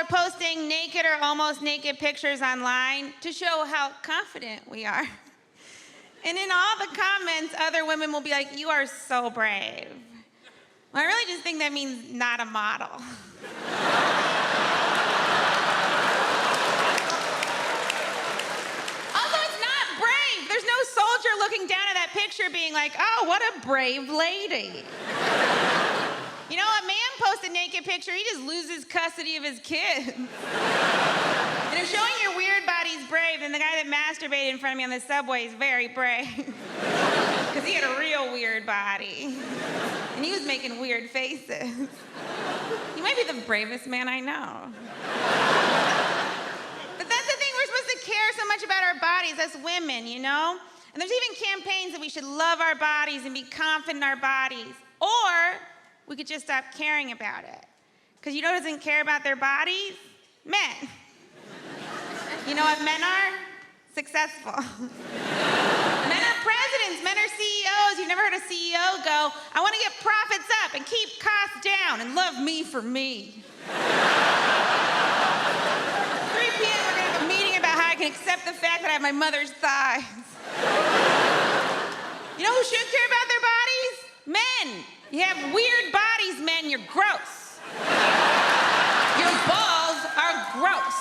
are posting naked or almost naked pictures online to show how confident we are. And in all the comments, other women will be like, "You are so brave." Well, I really just think that means not a model. Also, it's not brave. There's no soldier looking down at that picture being like, "Oh, what a brave lady." You know, a man posts a naked picture, he just loses custody of his kids. And if showing your weird body's brave, then the guy that masturbated in front of me on the subway is very brave. Because he had a real weird body. And he was making weird faces. He might be the bravest man I know. But that's the thing, we're supposed to care so much about our bodies as women, you know? And there's even campaigns that we should love our bodies and be confident in our bodies. Or we could just stop caring about it. Because you know who doesn't care about their bodies? Men. You know what men are? Successful. Men are presidents, men are CEOs. You've never heard a CEO go, "I want to get profits up and keep costs down and love me for me." 3 p.m. we're going to have a meeting about how I can accept the fact that I have my mother's thighs. You know who should care about their bodies? Men. You have weird bodies, men, you're gross. Your balls are gross.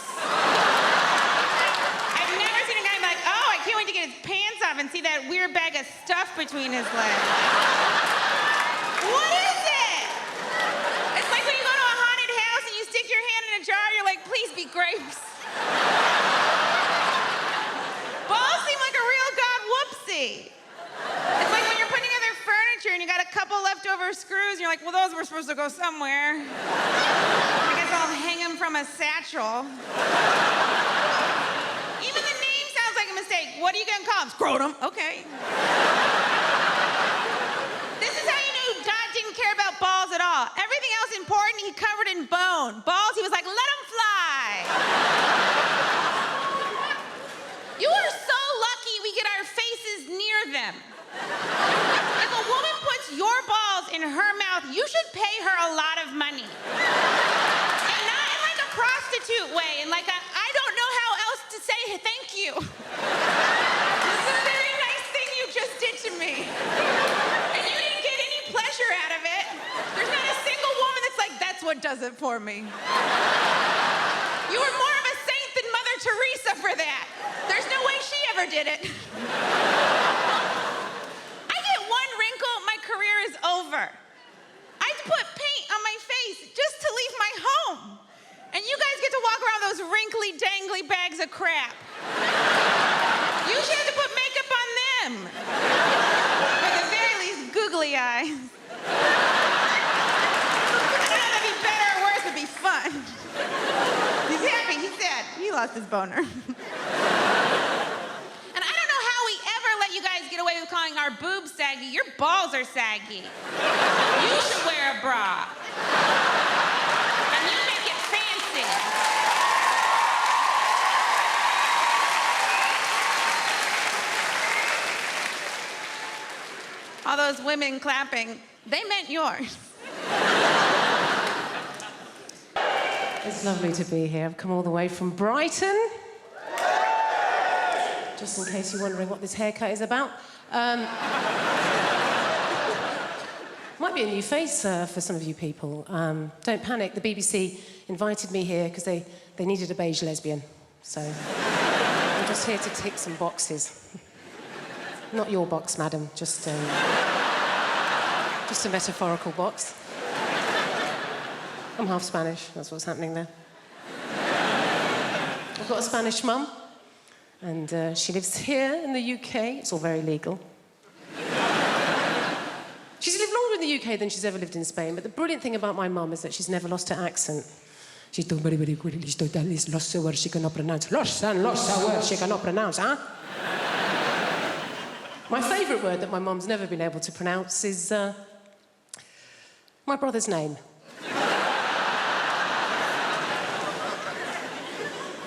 I've never seen a guy be like, "Oh, I can't wait to get his pants off and see that weird bag of stuff between his legs." What is it? It's like when you go to a haunted house and you stick your hand in a jar, you're like, "Please be grapes." Balls seem like a real god whoopsie. It's like when you're putting together furniture and you got a couple leftover screws and you're like, "Well, those were supposed to go somewhere. I guess I'll hang them from a satchel." Even the name sounds like a mistake. What are you gonna call him? Scrotum. Okay. This is how you knew God didn't care about balls at all. Everything else important, he covered in bone. Balls, he was like, "Let them fly." You are so lucky we get our faces near them. If a woman puts your balls in her mouth, you should pay her a lot of money. And not in like a prostitute way, and like I don't know how else to say thank you. This is a very nice thing you just did to me. And you didn't get any pleasure out of it. There's not a single woman that's like, "That's what does it for me." You were more of a saint than Mother Teresa for that. There's no way she ever did it. Career is over. I put paint on my face just to leave my home. And you guys get to walk around with those wrinkly, dangly bags of crap. You should have to put makeup on them. At the very least, googly eyes. I don't know if that'd be better or worse, it'd be fun. He's happy, he's sad. He lost his boner. You guys get away with calling our boobs saggy. Your balls are saggy. You should wear a bra. And you make it fancy. All those women clapping, they meant yours. It's lovely to be here. I've come all the way from Brighton. Just in case you're wondering what this haircut is about. Might be a new face for some of you people. Don't panic, the BBC invited me here because they needed a beige lesbian. So I'm just here to tick some boxes. Not your box, madam, just a metaphorical box. I'm half Spanish, that's what's happening there. I've got a Spanish mum. And she lives here in the UK. It's all very legal. She's lived longer in the UK than she's ever lived in Spain, but the brilliant thing about my mum is that she's never lost her accent. She's done very, very good. Lost words she cannot pronounce. Lost words she cannot pronounce, huh? My favourite word that my mum's never been able to pronounce is my brother's name.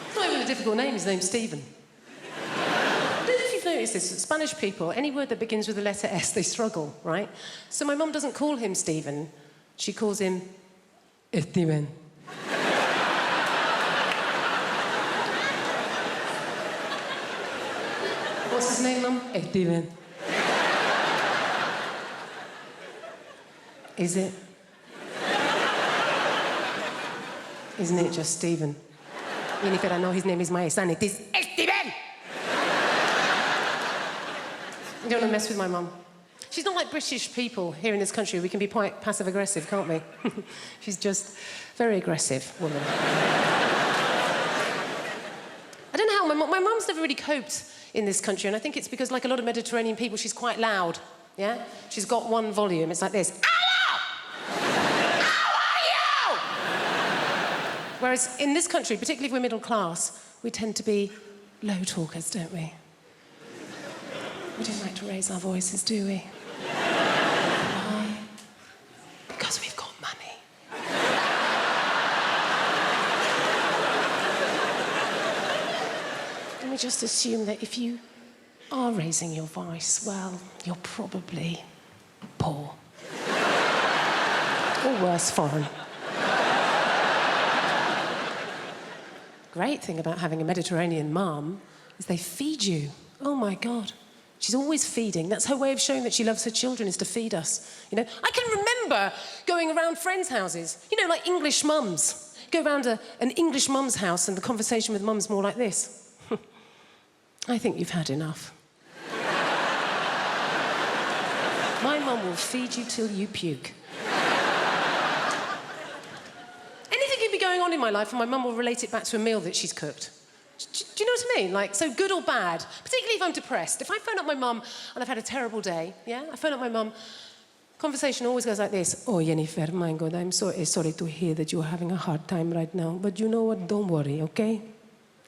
It's not even a difficult name. His name's Stephen. Notice this, Spanish people, any word that begins with the letter S, they struggle, right? So my mum doesn't call him Stephen, she calls him Steven. What's his name, Mum? Steven. Is it? Isn't it just Stephen? Jennifer, I know his name is my son. It is Steven! You don't want to mess with my mum. She's not like British people here in this country. We can be quite passive-aggressive, can't we? She's just very aggressive woman. I don't know how... My mum's never really coped in this country, and I think it's because, like a lot of Mediterranean people, she's quite loud, yeah? She's got one volume. It's like this. Hello! How are you? Whereas in this country, particularly if we're middle class, we tend to be low talkers, don't we? We don't like to raise our voices, do we? Why? Because we've got money. And we just assume that if you are raising your voice, well, you're probably poor. Or worse, foreign. Great thing about having a Mediterranean mum is they feed you. Oh, my God. She's always feeding. That's her way of showing that she loves her children, is to feed us. You know, I can remember going around friends' houses, you know, like English mums. Go around an English mum's house and the conversation with mum's more like this. I think you've had enough. My mum will feed you till you puke. Anything can be going on in my life and my mum will relate it back to a meal that she's cooked. Do you know what I mean? Like, so good or bad, particularly if I'm depressed. If I phone up my mum and I've had a terrible day, yeah? I phone up my mum, conversation always goes like this. Oh, Jennifer, my God, I'm so sorry to hear that you're having a hard time right now. But you know what? Don't worry, okay?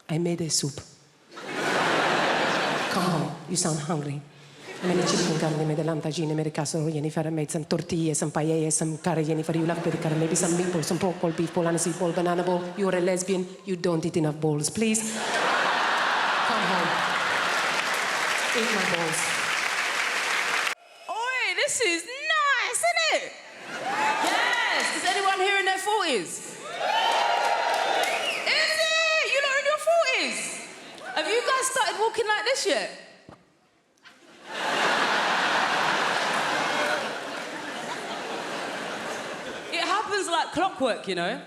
I made a soup. Come home. You sound hungry. I made a chicken curry, I made a lamb tagine, I made a casserole, Jennifer. I made some tortillas, some paellas, some curry, Jennifer. You love curry, maybe some meatballs, some pork ball, beef ball, aniseed ball, banana ball. You're a lesbian. You don't eat enough balls. Please, come home. Eat my balls. Oi, this is nice, isn't it? Yes. Is anyone here in their 40s? Is it? You're not in your 40s? Have you guys started walking like this yet? It happens like clockwork, you know?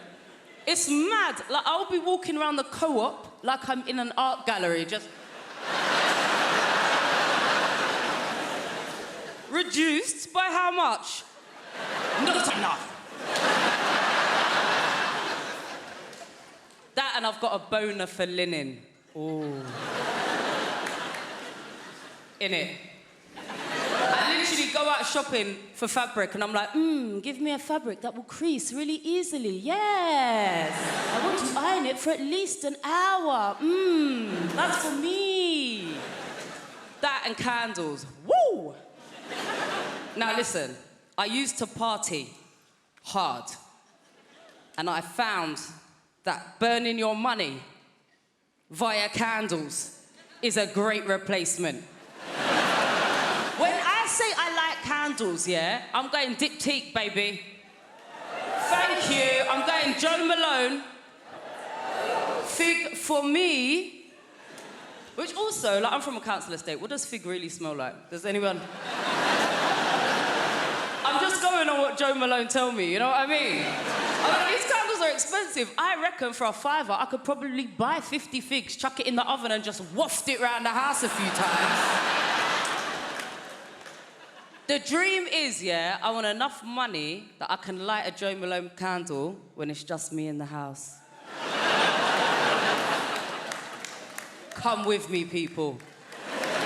It's mad. Like, I'll be walking around the co-op like I'm in an art gallery, just... Reduced by how much? Not enough. That and I've got a boner for linen. Ooh. In it. I literally go out shopping for fabric and I'm like, give me a fabric that will crease really easily. Yes. I want to iron it for at least an hour. That's for me. That and candles. Woo! Now listen, I used to party hard. And I found that burning your money via candles is a great replacement. When I say I like candles, yeah, I'm going diptyque, baby. Thank you. I'm going Joe Malone. Fig for me. Which also, like, I'm from a council estate. What does fig really smell like? Does anyone... I'm just going on what Joe Malone told me, you know what I mean? These candles are expensive. I reckon for a £5, I could probably buy 50 figs, chuck it in the oven and just waft it around the house a few times. The dream is, yeah, I want enough money that I can light a Joe Malone candle when it's just me in the house. Come with me, people.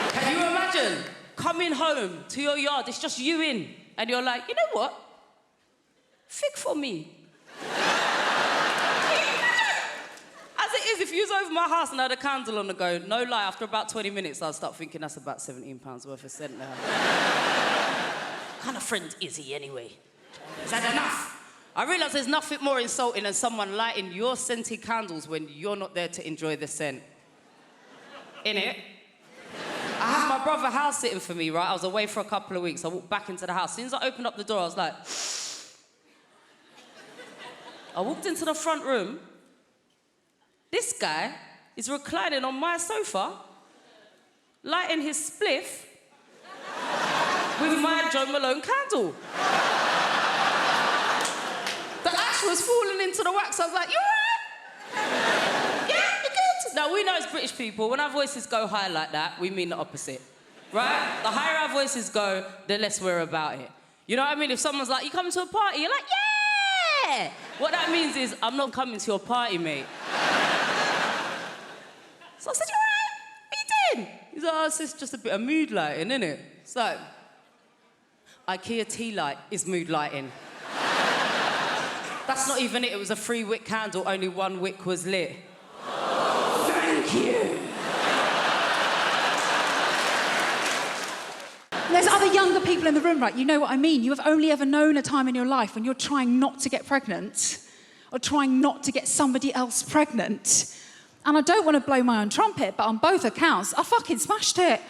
Can you imagine coming home to your yard, it's just you in, and you're like, you know what? Fig for me. As it is, if you was over my house and I had a candle on the go, no lie, after about 20 minutes, I'll start thinking that's about £17 worth of scent now. What kind of friend is he anyway? Is that enough? I realise there's nothing more insulting than someone lighting your scented candles when you're not there to enjoy the scent. Innit? I had my brother house sitting for me, right? I was away for a couple of weeks. I walked back into the house. As soon as I opened up the door, I was like... I walked into the front room. This guy is reclining on my sofa, lighting his spliff with my Joe Malone candle. The ash was falling into the wax. I was like, you all right? Yeah, you good? Now, we know as British people, when our voices go high like that, we mean the opposite, right? The higher our voices go, the less we're about it. You know what I mean? If someone's like, you coming to a party? You're like, yeah! What that means is, I'm not coming to your party, mate. So I said, you all right? What you doing? He's like, oh, it's just a bit of mood lighting, innit? So, IKEA tea light is mood lighting. That's not even it. It was a 3-wick candle. Only 1 wick was lit. Thank you. There's other younger people in the room, right? You know what I mean. You have only ever known a time in your life when you're trying not to get pregnant or trying not to get somebody else pregnant. And I don't want to blow my own trumpet, but on both accounts, I fucking smashed it.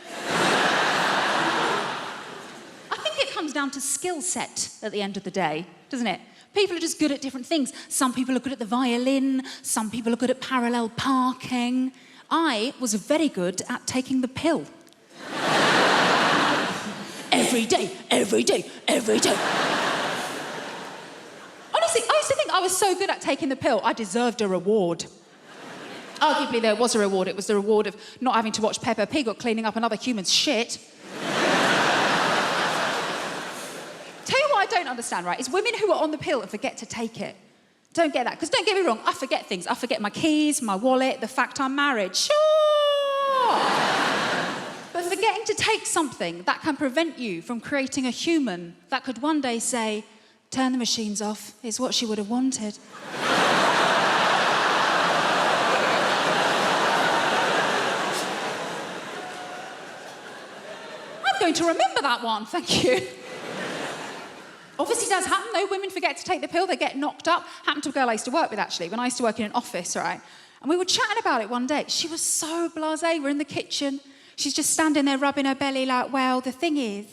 I think it comes down to skill set at the end of the day, doesn't it? People are just good at different things. Some people are good at the violin. Some people are good at parallel parking. I was very good at taking the pill. Every day, every day, every day. Honestly, I used to think I was so good at taking the pill, I deserved a reward. Arguably, there was a reward. It was the reward of not having to watch Peppa Pig or cleaning up another human's shit. Tell you what I don't understand, right, is women who are on the pill and forget to take it. Don't get that. Because don't get me wrong, I forget things. I forget my keys, my wallet, the fact I'm married. Sure! But forgetting to take something that can prevent you from creating a human that could one day say, turn the machines off, is what she would have wanted. I'm going to remember that one, thank you. Obviously does happen though, women forget to take the pill, they get knocked up. Happened to a girl I used to work with actually, when I used to work in an office, right? And we were chatting about it one day. She was so blasé, we're in the kitchen. She's just standing there rubbing her belly like, well, the thing is,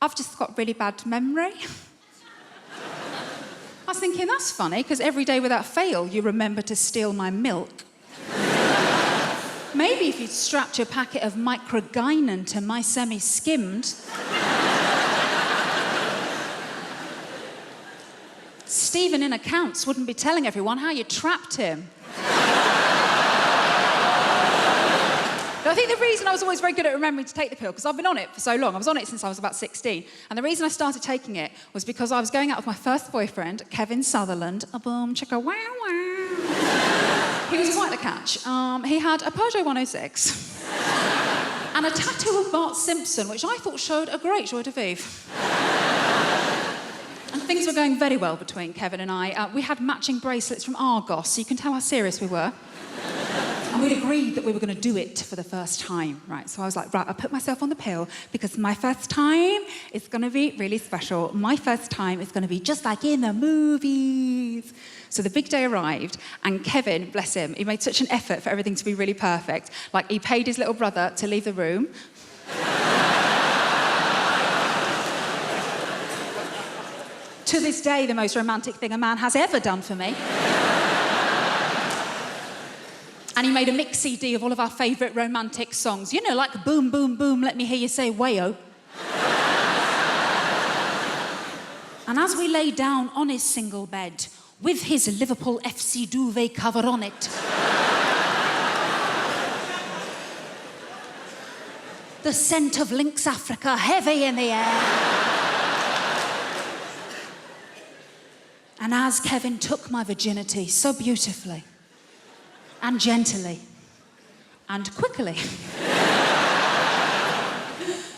I've just got really bad memory. I was thinking, that's funny, because every day without fail, you remember to steal my milk. Maybe if you'd strapped your packet of microgynon to my semi-skimmed, Stephen in accounts wouldn't be telling everyone how you trapped him. But I think the reason I was always very good at remembering to take the pill, because I've been on it for so long. I was on it since I was about 16. And the reason I started taking it was because I was going out with my first boyfriend, Kevin Sutherland. A boom, chicka, wow, wow. He was quite the catch. He had a Peugeot 106 and a tattoo of Bart Simpson, which I thought showed a great joie de vivre. And things were going very well between Kevin and I. We had matching bracelets from Argos, so you can tell how serious we were. And we'd agreed that we were going to do it for the first time, right? So I was like, right, I'll put myself on the pill because my first time is going to be really special. My first time is going to be just like in the movies. So the big day arrived, and Kevin, bless him, he made such an effort for everything to be really perfect. Like, he paid his little brother to leave the room. To this day, the most romantic thing a man has ever done for me. And he made a mix CD of all of our favourite romantic songs. You know, like Boom, Boom, Boom, Let Me Hear You Say Wayo. And as we lay down on his single bed, with his Liverpool FC duvet cover on it, the scent of Lynx Africa heavy in the air. And as Kevin took my virginity so beautifully, and gently, and quickly,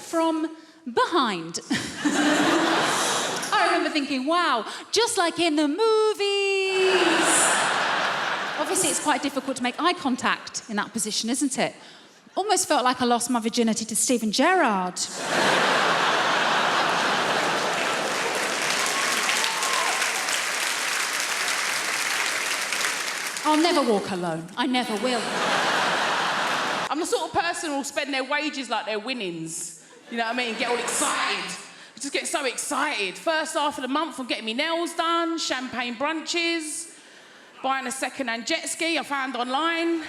from behind, I remember thinking, wow, just like in the movies. Obviously, it's quite difficult to make eye contact in that position, isn't it? Almost felt like I lost my virginity to Stephen Gerrard. I'll never walk alone. I never will. I'm the sort of person who'll spend their wages like their winnings. You know what I mean? Get all excited. I just get so excited. First half of the month, I'm getting my nails done, champagne brunches, buying a second-hand jet ski I found online.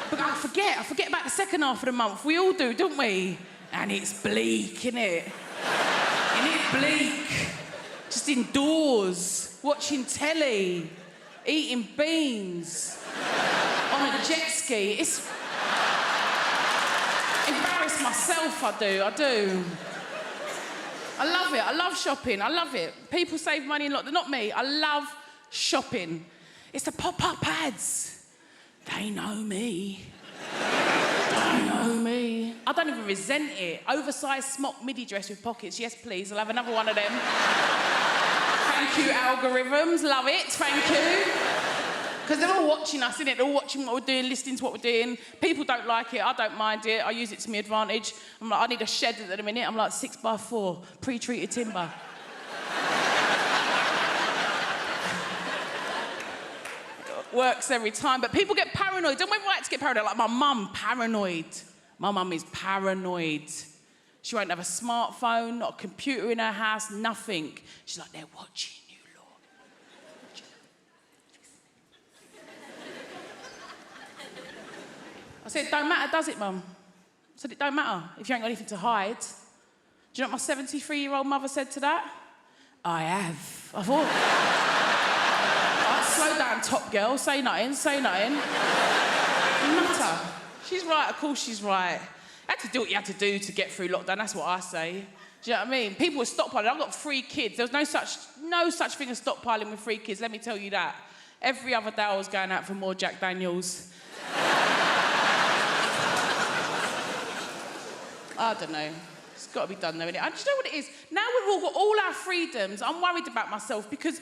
But I forget about the second half of the month. We all do, don't we? And it's bleak, innit? Isn't it bleak? Just indoors, watching telly, eating beans, on a jet ski. It's... Embarrass myself, I do. I love it, I love shopping, I love it. People save money a lot, they're not me. I love shopping. It's the pop-up ads. They know me. I don't even resent it. Oversized smock midi dress with pockets, yes please, I'll have another one of them. Thank you, algorithms, love it, thank you. Because they're all watching us, innit? They're all watching what we're doing, listening to what we're doing. People don't like it, I don't mind it, I use it to my advantage. I'm like, I need a shed at the minute, I'm like 6x4, pre-treated timber. Works every time, but people get paranoid. Don't we like to get paranoid? Like my mum, paranoid. My mum is paranoid. She won't have a smartphone, not a computer in her house, nothing. She's like, they're watching you, Lord. I said, it don't matter, does it, Mum? I said, it don't matter if you ain't got anything to hide. Do you know what my 73-year-old mother said to that? I have. I thought... Slow down, top girl. Say nothing. Nutter. She's right, of course she's right. You had to do what you had to do to get through lockdown, that's what I say. Do you know what I mean? People were stockpiling. I've got 3 kids. There was no such thing as stockpiling with 3 kids, let me tell you that. Every other day I was going out for more Jack Daniels. I don't know. It's got to be done though, innit? I just know what it is. Now we've all got all our freedoms, I'm worried about myself because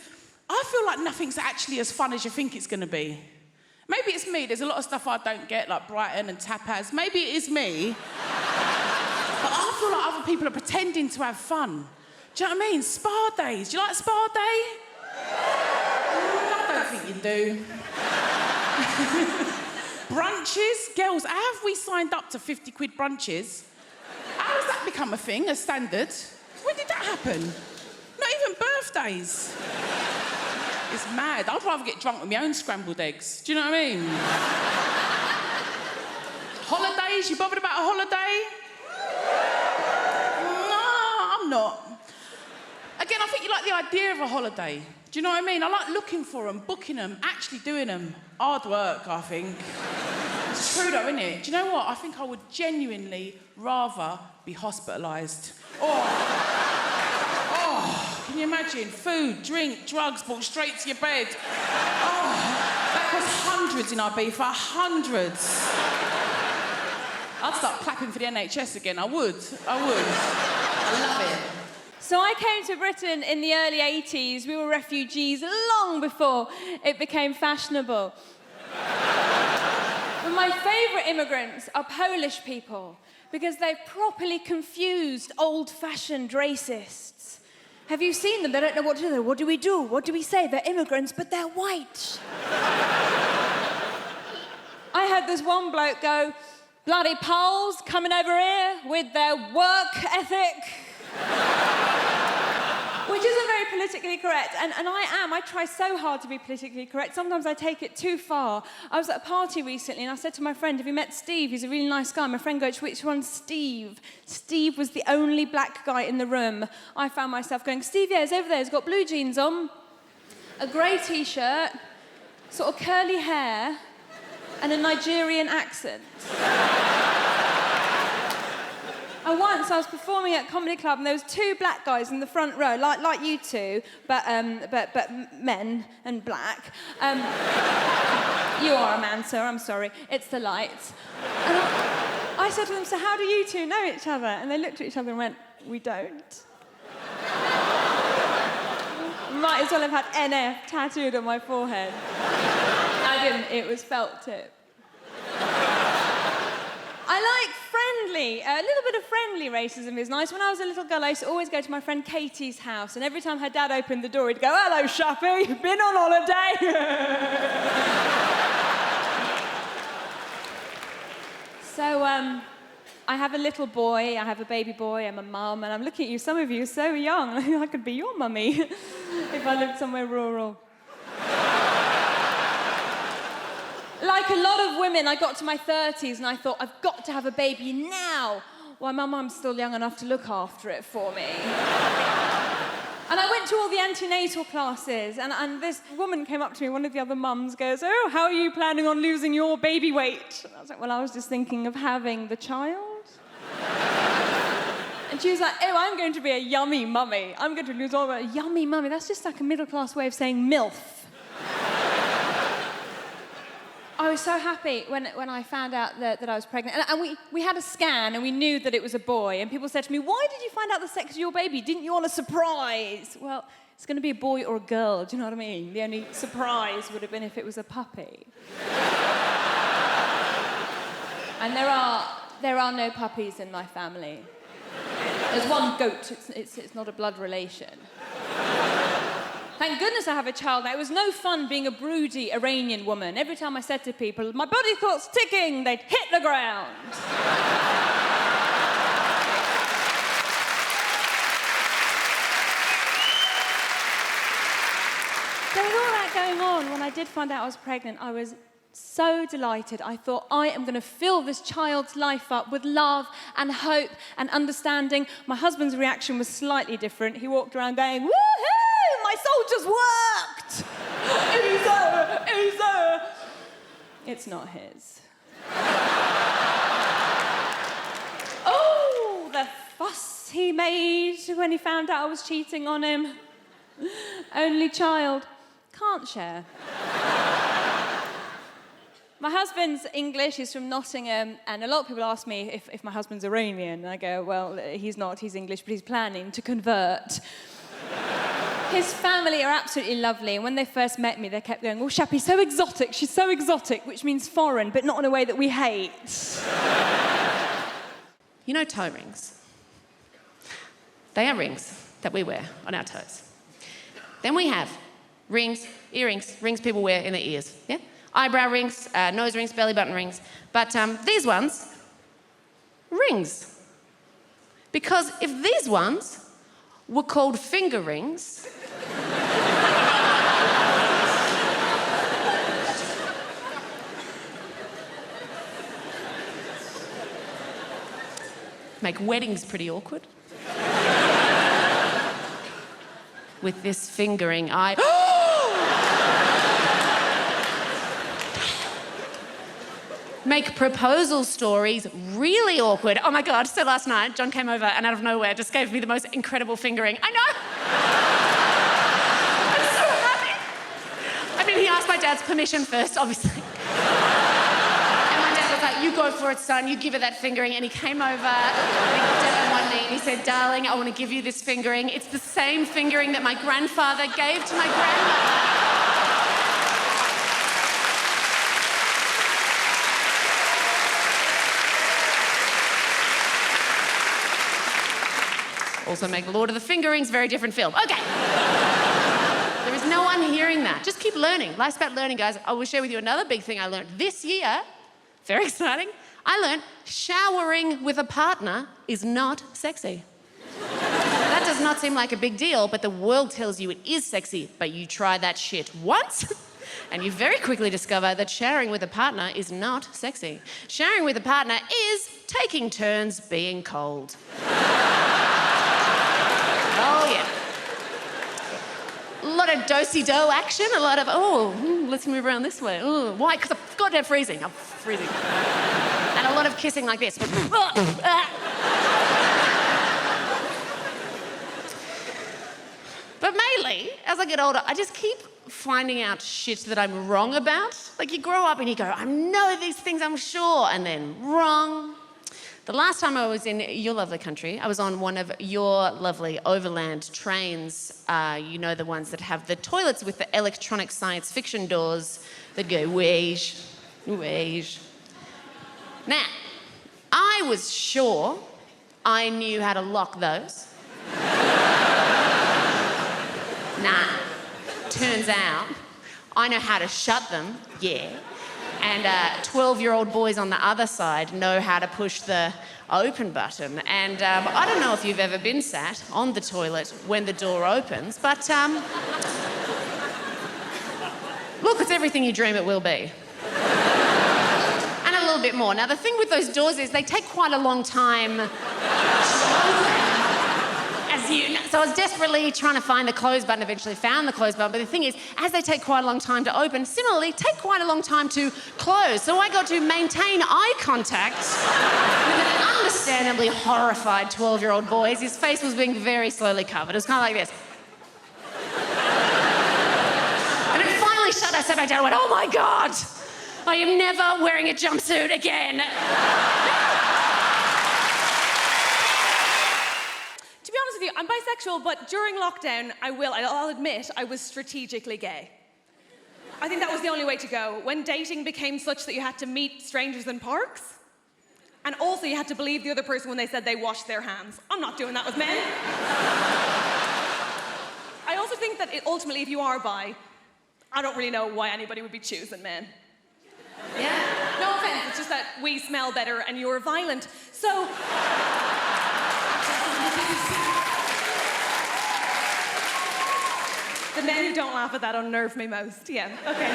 I feel like nothing's actually as fun as you think it's going to be. Maybe it's me. There's a lot of stuff I don't get, like Brighton and tapas. Maybe it is me. But I feel like other people are pretending to have fun. Do you know what I mean? Spa days. Do you like spa day? I don't think you do. Brunches? Girls, how have we signed up to 50 quid brunches? How has that become a thing, a standard? When did that happen? Not even birthdays. It's mad. I'd rather get drunk with my own scrambled eggs. Do you know what I mean? Holidays? You bothered about a holiday? No, I'm not. Again, I think you like the idea of a holiday. Do you know what I mean? I like looking for them, booking them, actually doing them. Hard work, I think. It's true though, isn't it? Do you know what? I think I would genuinely rather be hospitalised. Can you imagine? Food, drink, drugs brought straight to your bed. Oh, that costs hundreds in Ibiza, hundreds. I'd start clapping for the NHS again, I would. I love it. So I came to Britain in the early 80s. We were refugees long before it became fashionable. But my favourite immigrants are Polish people because they've properly confused old-fashioned racists. Have you seen them? They don't know what to do. What do we do? What do we say? They're immigrants, but they're white. I heard this one bloke go, bloody Poles coming over here with their work ethic. Which isn't very politically correct, and I try so hard to be politically correct. Sometimes I take it too far. I was at a party recently and I said to my friend, have you met Steve? He's a really nice guy. My friend goes, which one's Steve? Steve was the only black guy in the room. I found myself going, Steve, yeah, he's over there. He's got blue jeans on, a grey T-shirt, sort of curly hair, and a Nigerian accent. And once I was performing at a comedy club and there was 2 black guys in the front row, like you two, but men and black. You are a man, sir, I'm sorry. It's the lights. And I said to them, so how do you two know each other? And they looked at each other and went, we don't. Might as well have had NF tattooed on my forehead. I didn't, it was felt tip. I like friendly, a little bit of friendly racism is nice. When I was a little girl, I used to always go to my friend Katie's house, and every time her dad opened the door, he'd go, hello, Shappi, been on holiday? So, I have a little boy, I have a baby boy, I'm a mum, and I'm looking at you, some of you are so young, I could be your mummy if I lived somewhere rural. Like a lot of women, I got to my 30s and I thought, I've got to have a baby now. Why, my mum's still young enough to look after it for me. And I went to all the antenatal classes, and this woman came up to me, one of the other mums goes, oh, how are you planning on losing your baby weight? And I was like, well, I was just thinking of having the child. And she was like, oh, I'm going to be a yummy mummy. I'm going to lose all my... Yummy mummy, that's just like a middle-class way of saying MILF. I was so happy when I found out that I was pregnant. And we had a scan and we knew that it was a boy. And people said to me, why did you find out the sex of your baby? Didn't you want a surprise? Well, it's going to be a boy or a girl, do you know what I mean? The only surprise would have been if it was a puppy. And there are no puppies in my family. There's one goat, it's not a blood relation. Thank goodness I have a child now. It was no fun being a broody Iranian woman. Every time I said to people, my body thought's ticking, they'd hit the ground. So with all that going on, when I did find out I was pregnant, I was so delighted. I thought, I am going to fill this child's life up with love and hope and understanding. My husband's reaction was slightly different. He walked around going, woohoo, my soldiers worked! Easy. It's not his. Oh, the fuss he made when he found out I was cheating on him. Only child. Can't share. My husband's English, he's from Nottingham, and a lot of people ask me if my husband's Iranian. And I go, well, he's not, he's English, but he's planning to convert. His family are absolutely lovely, and when they first met me, they kept going, oh, Shappi, so exotic, she's so exotic, which means foreign, but not in a way that we hate. You know toe rings? They are rings that we wear on our toes. Then we have rings, earrings, rings people wear in their ears, yeah? Eyebrow rings, nose rings, belly button rings. But these ones, rings. Because if these ones were called finger rings, make weddings pretty awkward. With this fingering, make proposal stories really awkward. Oh my God, so last night, John came over and out of nowhere just gave me the most incredible fingering. I know! I'm so happy. I mean, he asked my dad's permission first, obviously. And my dad was like, you go for it, son, you give her that fingering. And he came over, and he looked at one knee and he said, darling, I want to give you this fingering. It's the same fingering that my grandfather gave to my grandmother. Also make Lord of the Fingerings, very different film. Okay. There is no one hearing that. Just keep learning. Life's about learning, guys. I will share with you another big thing I learned this year. Very exciting. I learned showering with a partner is not sexy. That does not seem like a big deal, but the world tells you it is sexy. But you try that shit once, and you very quickly discover that showering with a partner is not sexy. Showering with a partner is taking turns being cold. Oh, yeah. A lot of do-si-do action, a lot of, let's move around this way. Oh, why? Because I'm goddamn freezing. I'm freezing. And a lot of kissing like this. But mainly, as I get older, I just keep finding out shit that I'm wrong about. Like, you grow up and you go, I know these things, I'm sure, and then wrong. The last time I was in your lovely country, I was on one of your lovely overland trains. You know, the ones that have the toilets with the electronic science fiction doors that go, weege, weege. Now, I was sure I knew how to lock those. Nah, turns out I know how to shut them, yeah. And 12-year-old boys on the other side know how to push the open button. And I don't know if you've ever been sat on the toilet when the door opens, but look, it's everything you dream it will be. little bit more. Now, the thing with those doors is they take quite a long time to open. So I was desperately trying to find the close button, eventually found the close button, but the thing is, as they take quite a long time to open, similarly, take quite a long time to close. So I got to maintain eye contact with an understandably horrified 12-year-old boy as his face was being very slowly covered. It was kind of like this. And it finally shut. I sat back down and went, oh my God, I am never wearing a jumpsuit again. To be honest with you, I'm bisexual, but during lockdown, I'll admit, I was strategically gay. I think that was the only way to go. When dating became such that you had to meet strangers in parks, and also you had to believe the other person when they said they washed their hands. I'm not doing that with men. I also think that ultimately, if you are bi, I don't really know why anybody would be choosing men. Yeah? No offense, it's just that we smell better and you're violent. So... The men who don't laugh at that unnerve me most. Yeah, okay.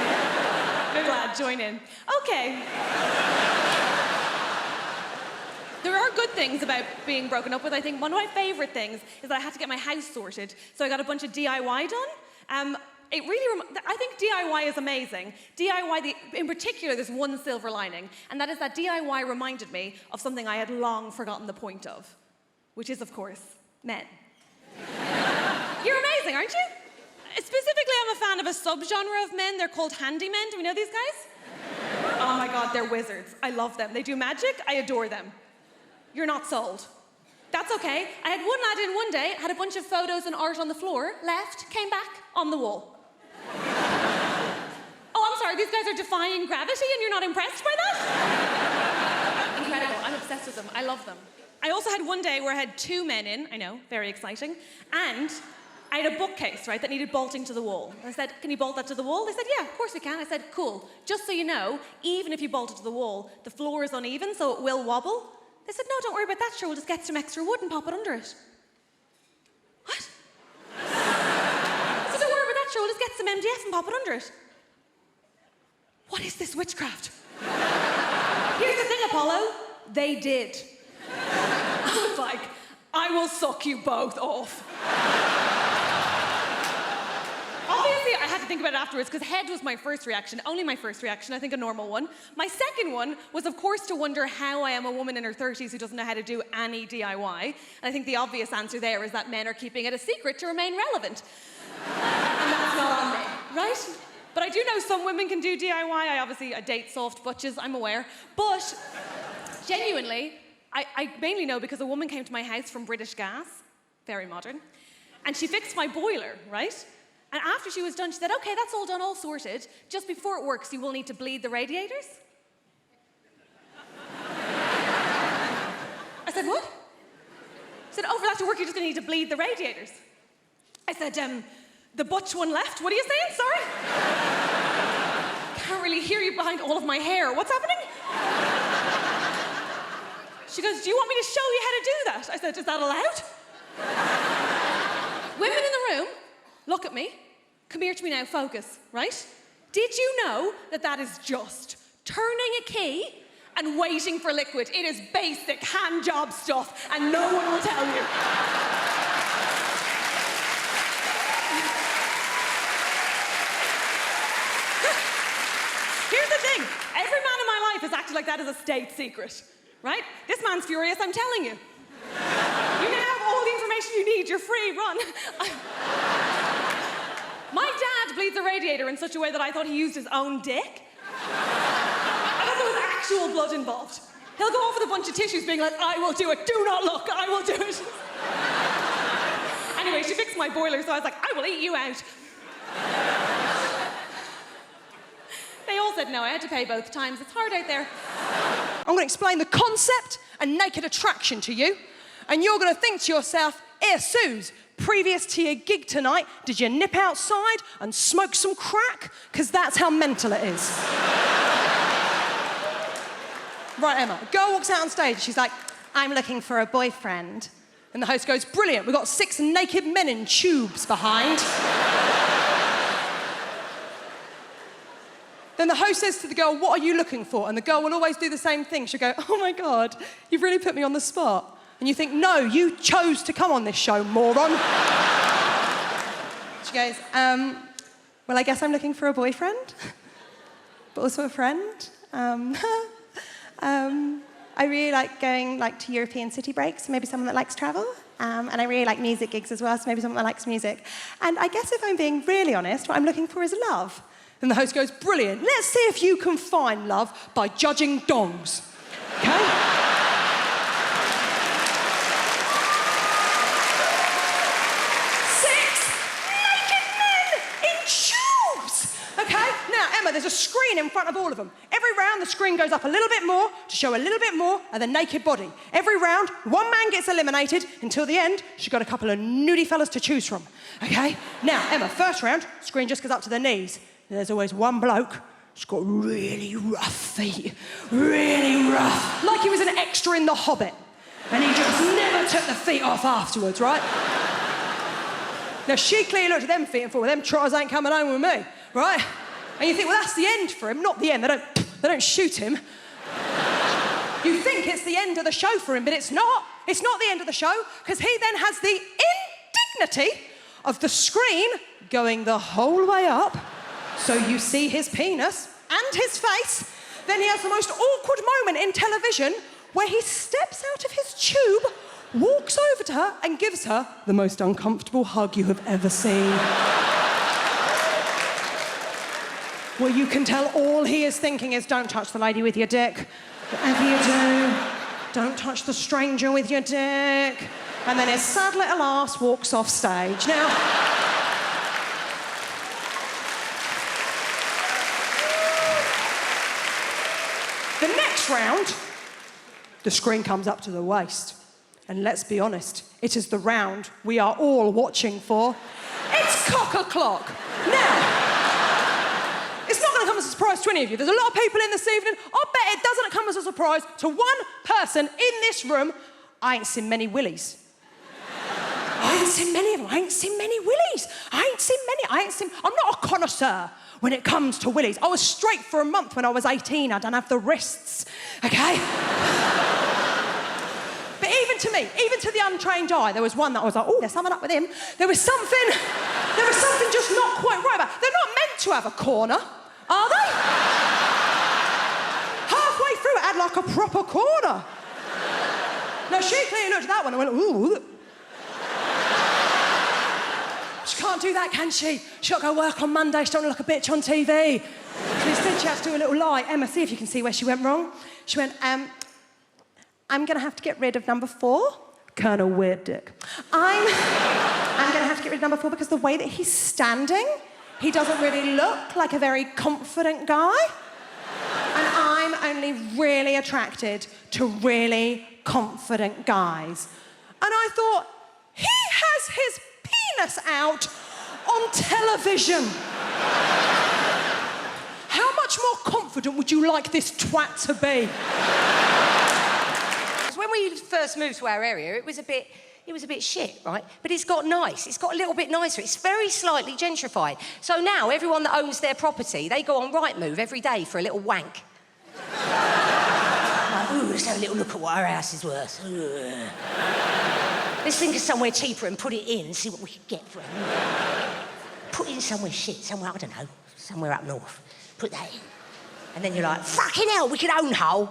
Good lad, join in. Okay. There are good things about being broken up with. I think one of my favourite things is that I had to get my house sorted, so I got a bunch of DIY done. I think DIY is amazing. DIY, in particular, there's one silver lining, and that is that DIY reminded me of something I had long forgotten the point of, which is, of course, men. You're amazing, aren't you? Specifically, I'm a fan of a subgenre of men. They're called handymen. Do we know these guys? Oh my God, they're wizards. I love them. They do magic. I adore them. You're not sold. That's okay. I had one lad in one day, had a bunch of photos and art on the floor, left, came back, on the wall. Oh, I'm sorry, these guys are defying gravity and you're not impressed by that? Incredible. I'm obsessed with them. I love them. I also had one day where I had two men in, I know, very exciting, and I had a bookcase, right, that needed bolting to the wall. I said, can you bolt that to the wall? They said, yeah, of course we can. I said, cool. Just so you know, even if you bolt it to the wall, the floor is uneven, so it will wobble. They said, no, don't worry about that, sure, we'll just get some extra wood and pop it under it. What? I said, don't worry about that, sure, we'll just get some MDF and pop it under it. What is this witchcraft? Here's the thing, Apollo. They did. I was like, I will suck you both off. Obviously, I had to think about it afterwards because head was my first reaction, only my first reaction, I think a normal one. My second one was, of course, to wonder how I am a woman in her 30s who doesn't know how to do any DIY. And I think the obvious answer there is that men are keeping it a secret to remain relevant. And that's not on me, right? But I do know some women can do DIY. I date soft butches, I'm aware. But genuinely, I mainly know because a woman came to my house from British Gas, very modern, and she fixed my boiler, right? And after she was done, she said, okay, that's all done, all sorted. Just before it works, you will need to bleed the radiators. I said, what? She said, oh, for that to work, you're just gonna need to bleed the radiators. I said, the butch one left. What are you saying? Sorry? Can't really hear you behind all of my hair. What's happening? She goes, do you want me to show you how to do that? I said, is that allowed? Women in the room, look at me. Come here to me now, focus, right? Did you know that that is just turning a key and waiting for liquid? It is basic hand job stuff, and no one will tell you. Here's the thing. Every man in my life has acted like that as a state secret, right? This man's furious, I'm telling you. You now have all the information you need. You're free, run. My dad bleeds a radiator in such a way that I thought he used his own dick. I thought there was actual blood involved. He'll go off with a bunch of tissues being like, I will do it, do not look, I will do it. Anyway, she fixed my boiler, so I was like, I will eat you out. They all said no, I had to pay both times. It's hard out there. I'm going to explain the concept and naked attraction to you. And you're going to think to yourself, Suze, previous to your gig tonight, did you nip outside and smoke some crack? Because that's how mental it is. Right, Emma, a girl walks out on stage. She's like, I'm looking for a boyfriend. And the host goes, brilliant, we've got 6 naked men in tubes behind. Then the host says to the girl, what are you looking for? And the girl will always do the same thing. She'll go, oh my God, you've really put me on the spot. And you think, no, you chose to come on this show, moron. She goes, well, I guess I'm looking for a boyfriend, but also a friend. I really like going to European city breaks, maybe someone that likes travel. And I really like music gigs as well, so maybe someone that likes music. And I guess if I'm being really honest, what I'm looking for is love. And the host goes, brilliant, let's see if you can find love by judging dongs. Okay? 6 naked men in tubes! Okay? Now, Emma, there's a screen in front of all of them. Every round, the screen goes up a little bit more to show a little bit more of the naked body. Every round, one man gets eliminated until the end. She's got a couple of nudie fellas to choose from. Okay? Now, Emma, first round, screen just goes up to their knees. And there's always one bloke who's got really rough feet. Really rough. Like he was an extra in The Hobbit. And he just never took the feet off afterwards, right? Now, she clearly looked at them feet and thought, well, them trotters ain't coming home with me, right? And you think, well, that's the end for him. Not the end. They don't shoot him. You think it's the end of the show for him, but it's not. It's not the end of the show, because he then has the indignity of the screen going the whole way up, so you see his penis and his face. Then he has the most awkward moment in television where he steps out of his tube, walks over to her and gives her the most uncomfortable hug you have ever seen. Well, you can tell all he is thinking is, don't touch the lady with your dick. Whatever you do, don't touch the stranger with your dick. And then his sad little ass walks off stage. Now, the next round, the screen comes up to the waist. And let's be honest, it is the round we are all watching for. It's cock-a-clock. Now, it's not going to come as a surprise to any of you. There's a lot of people in this evening. I bet it doesn't come as a surprise to one person in this room. I ain't seen many willies. I ain't seen many of them. I ain't seen many willies. I'm not a connoisseur when it comes to willies. I was straight for a month when I was 18. I don't have the wrists, okay? But even to me, even to the untrained eye, there was one that I was like, oh, there's something up with him. There was something just not quite right about it. They're not meant to have a corner, are they? Halfway through, it had like a proper corner. Now, she clearly looked at that one and went, ooh. She can't do that, can she? She's got to go work on Monday. She don't look like a bitch on TV. So instead, she has to do a little lie. Emma, see if you can see where she went wrong. She went, I'm going to have to get rid of number 4. Colonel Weird Dick. I'm going to have to get rid of number 4 because the way that he's standing, he doesn't really look like a very confident guy. And I'm only really attracted to really confident guys. And I thought, he has his penis out on television. How much more confident would you like this twat to be? When we first moved to our area, it was a bit shit, right? But it's got nice. It's got a little bit nicer. It's very slightly gentrified. So now everyone that owns their property, they go on Rightmove every day for a little wank. Like, ooh, let's have a little look at what our house is worth. Ugh. Let's think of somewhere cheaper and put it in and see what we can get for it. Put it in somewhere shit, somewhere, I don't know, somewhere up north. Put that in. And then you're like, fucking hell, we could own Hull.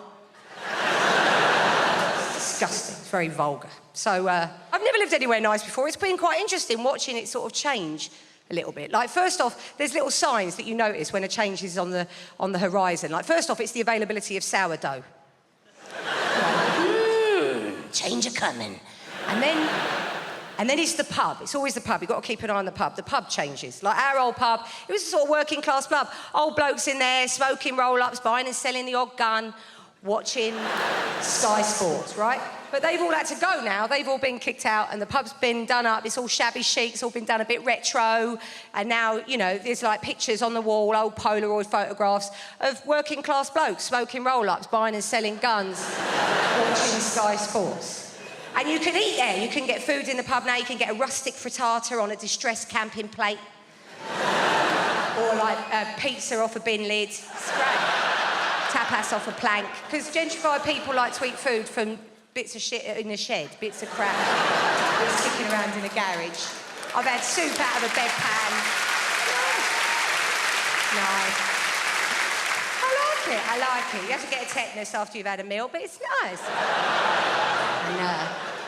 Disgusting. It's very vulgar. So, I've never lived anywhere nice before. It's been quite interesting watching it sort of change a little bit. Like, first off, there's little signs that you notice when a change is on the horizon. Like, first off, it's the availability of sourdough. Change a coming. And then it's the pub. It's always the pub. You've got to keep an eye on the pub. The pub changes. Like our old pub, it was a sort of working class pub. Old blokes in there, smoking roll-ups, buying and selling the odd gun, watching Sky Sports, right? But they've all had to go now. They've all been kicked out and the pub's been done up. It's all shabby chic. It's all been done a bit retro. And now, you know, there's like pictures on the wall, old Polaroid photographs of working class blokes smoking roll-ups, buying and selling guns, watching Sky Sports. And you can eat there. You can get food in the pub now. You can get a rustic frittata on a distressed camping plate. Or like pizza off a bin lid. It's great. Tapas off a plank. Because gentrified people like to eat food from bits of shit in a shed, bits of crap sticking around in a garage. I've had soup out of a bedpan. Nice. I like it. You have to get a tetanus after you've had a meal, but it's nice.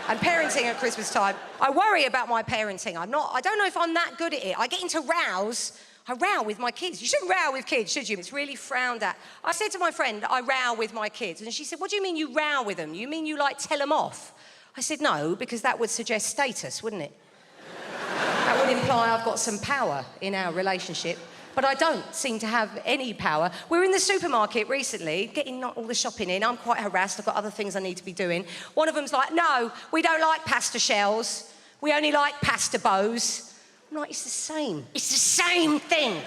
And parenting at Christmas time, I worry about my parenting. I don't know if I'm that good at it. I get into rows. I row with my kids. You shouldn't row with kids, should you? It's really frowned at. I said to my friend, I row with my kids. And she said, what do you mean you row with them? You mean you, like, tell them off? I said, no, because that would suggest status, wouldn't it? That would imply I've got some power in our relationship. But I don't seem to have any power. We're in the supermarket recently, getting not all the shopping in. I'm quite harassed. I've got other things I need to be doing. One of them's like, no, we don't like pasta shells. We only like pasta bows. I'm like, it's the same. It's the same thing.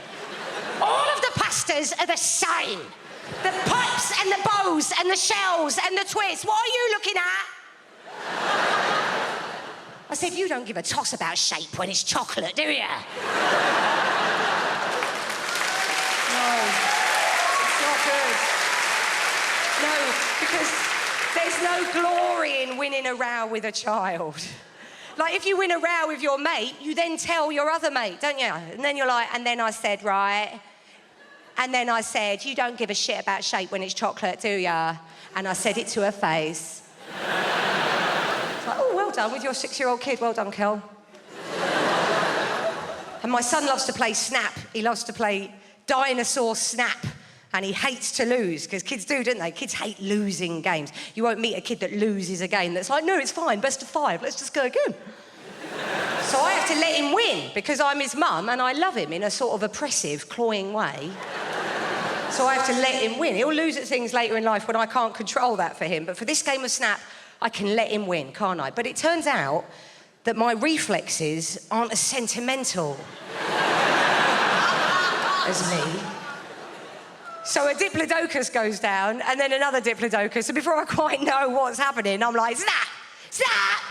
All of the pastas are the same. The pipes and the bows and the shells and the twists. What are you looking at? I said, you don't give a toss about shape when it's chocolate, do you? No, because there's no glory in winning a row with a child. Like, if you win a row with your mate, you then tell your other mate, don't you? And then you're like, and then I said, right? And then I said, you don't give a shit about shape when it's chocolate, do ya? And I said it to her face. It's like, oh, well done with your 6-year-old kid. Well done, Kel. And my son loves to play Snap. He loves to play Dinosaur Snap. And he hates to lose, because kids do, don't they? Kids hate losing games. You won't meet a kid that loses a game that's like, no, it's fine, best of 5, let's just go again. So I have to let him win, because I'm his mum and I love him in a sort of oppressive, cloying way. So I have to let him win. He'll lose at things later in life when I can't control that for him. But for this game of Snap, I can let him win, can't I? But it turns out that my reflexes aren't as sentimental as me. So a diplodocus goes down, and then another diplodocus, and before I quite know what's happening, I'm like, snap, snap,